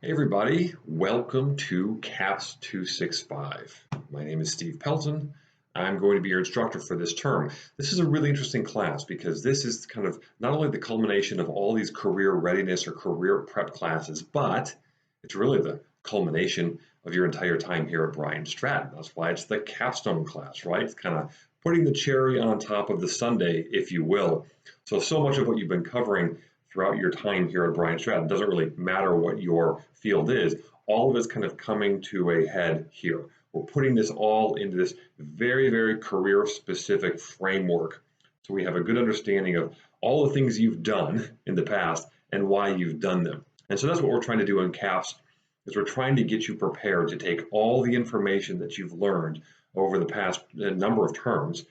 Hey everybody, welcome to CAPS 265. My name is Steve Pelton. I'm going to be your instructor for this term. This is a really interesting class because this is kind of not only the culmination of all these career readiness or career prep classes, but it's really the culmination of your entire time here at Bryan Stratton. That's why it's the capstone class, right? It's kind of putting the cherry on top of the sundae, if you will. So much of what you've been covering throughout your time here at Bryan Stratton. It doesn't really matter what your field is. All of it's kind of coming to a head here. We're putting this all into this very, very career specific framework. So we have a good understanding of all the things you've done in the past and why you've done them. And so that's what we're trying to do in CAPS is we're trying to get you prepared to take all the information that you've learned over the past number of terms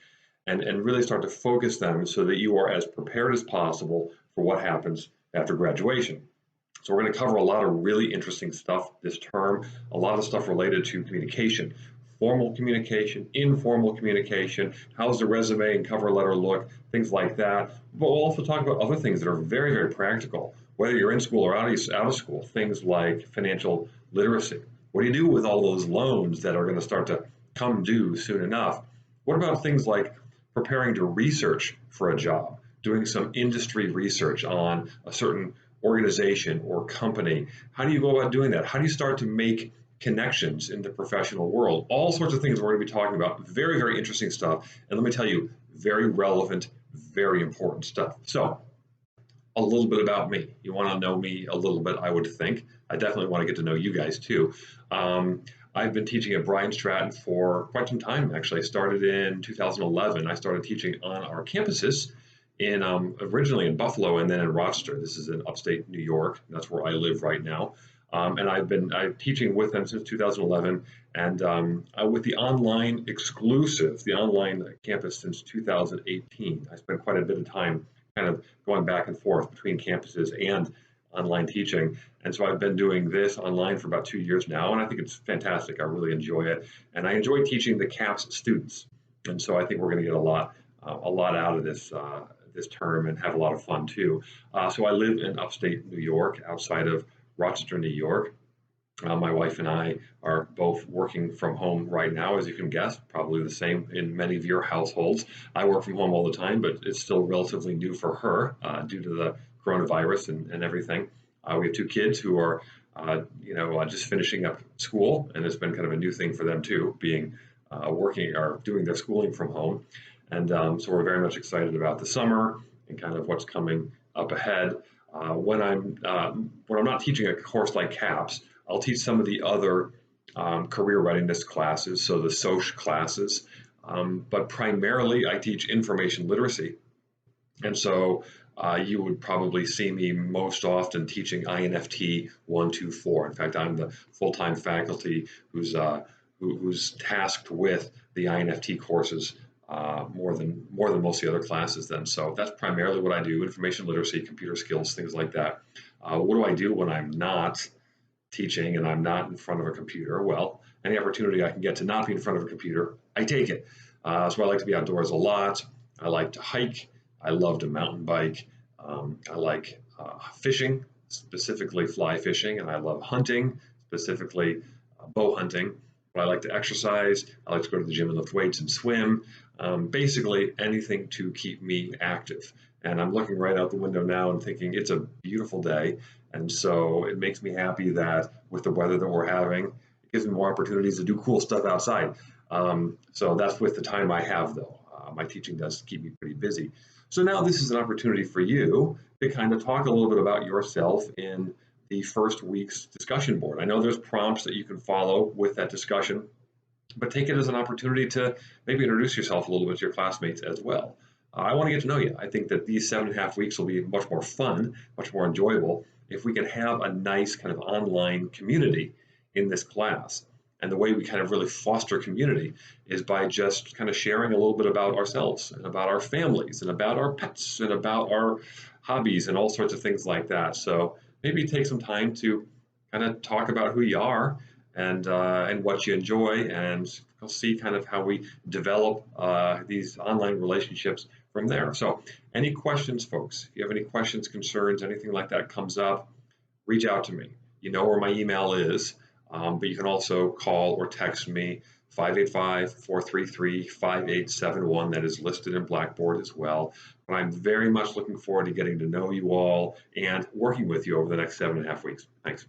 and really start to focus them so that you are as prepared as possible for what happens after graduation. So we're going to cover a lot of really interesting stuff this term, a lot of stuff related to communication, formal communication, informal communication, how's the resume and cover letter look, things like that. But we'll also talk about other things that are very, very practical, whether you're in school or out of school, things like financial literacy. What do you do with all those loans that are going to start to come due soon enough? What about things like preparing to research for a job, doing some industry research on a certain organization or company? How do you go about doing that? How do you start to make connections in the professional world? All sorts of things we're going to be talking about. Very, very interesting stuff. And let me tell you, very relevant, very important stuff. So, a little bit about me. You want to know me a little bit, I would think. I definitely want to get to know you guys too. I've been teaching at Bryan Stratton for quite some time, actually. I started in 2011. I started teaching on our campuses in originally in Buffalo and then in Rochester. This is in upstate New York. That's where I live right now. And I'm teaching with them since 2011 and with the online exclusive, the online campus since 2018. I spent quite a bit of time kind of going back and forth between campuses and online teaching. And so I've been doing this online for about 2 years now, and I think it's fantastic. I really enjoy it. And I enjoy teaching the CAPS students. And so I think we're going to get a lot out of this term and have a lot of fun too. So I live in upstate New York, outside of Rochester, New York. My wife and I are both working from home right now, as you can guess, probably the same in many of your households. I work from home all the time, but it's still relatively new for her due to the coronavirus and everything. We have two kids who are, just finishing up school, and it's been kind of a new thing for them too, being working or doing their schooling from home. And so we're very much excited about the summer and kind of what's coming up ahead. When I'm not teaching a course like CAPS, I'll teach some of the other career readiness classes, so the SOC classes, but primarily I teach information literacy. And so you would probably see me most often teaching INFT 124. In fact, I'm the full-time faculty who's tasked with the INFT courses more than most of the other classes then. So that's primarily what I do: information literacy, computer skills, things like that. What do I do when I'm not teaching and I'm not in front of a computer? Well, any opportunity I can get to not be in front of a computer, I take it. So I like to be outdoors a lot. I like to hike. I love to mountain bike. I like fishing, specifically fly fishing, and I love hunting, specifically bow hunting. But I like to exercise. I like to go to the gym and lift weights and swim. Basically anything to keep me active. And I'm looking right out the window now and thinking it's a beautiful day. And so it makes me happy that with the weather that we're having, it gives me more opportunities to do cool stuff outside. So that's with the time I have, though. My teaching does keep me pretty busy. So now this is an opportunity for you to kind of talk a little bit about yourself in the first week's discussion board. I know there's prompts that you can follow with that discussion, but take it as an opportunity to maybe introduce yourself a little bit to your classmates as well. I want to get to know you. I think that these 7.5 weeks will be much more fun, much more enjoyable if we can have a nice kind of online community in this class. And the way we kind of really foster community is by just kind of sharing a little bit about ourselves and about our families and about our pets and about our hobbies and all sorts of things like that. So maybe take some time to kind of talk about who you are and what you enjoy, and we'll see kind of how we develop these online relationships from there. So any questions, folks? If you have any questions, concerns, anything like that comes up, reach out to me. You know where my email is, but you can also call or text me 585-433-5871. That is listed in Blackboard as well. But I'm very much looking forward to getting to know you all and working with you over the next 7.5 weeks. Thanks.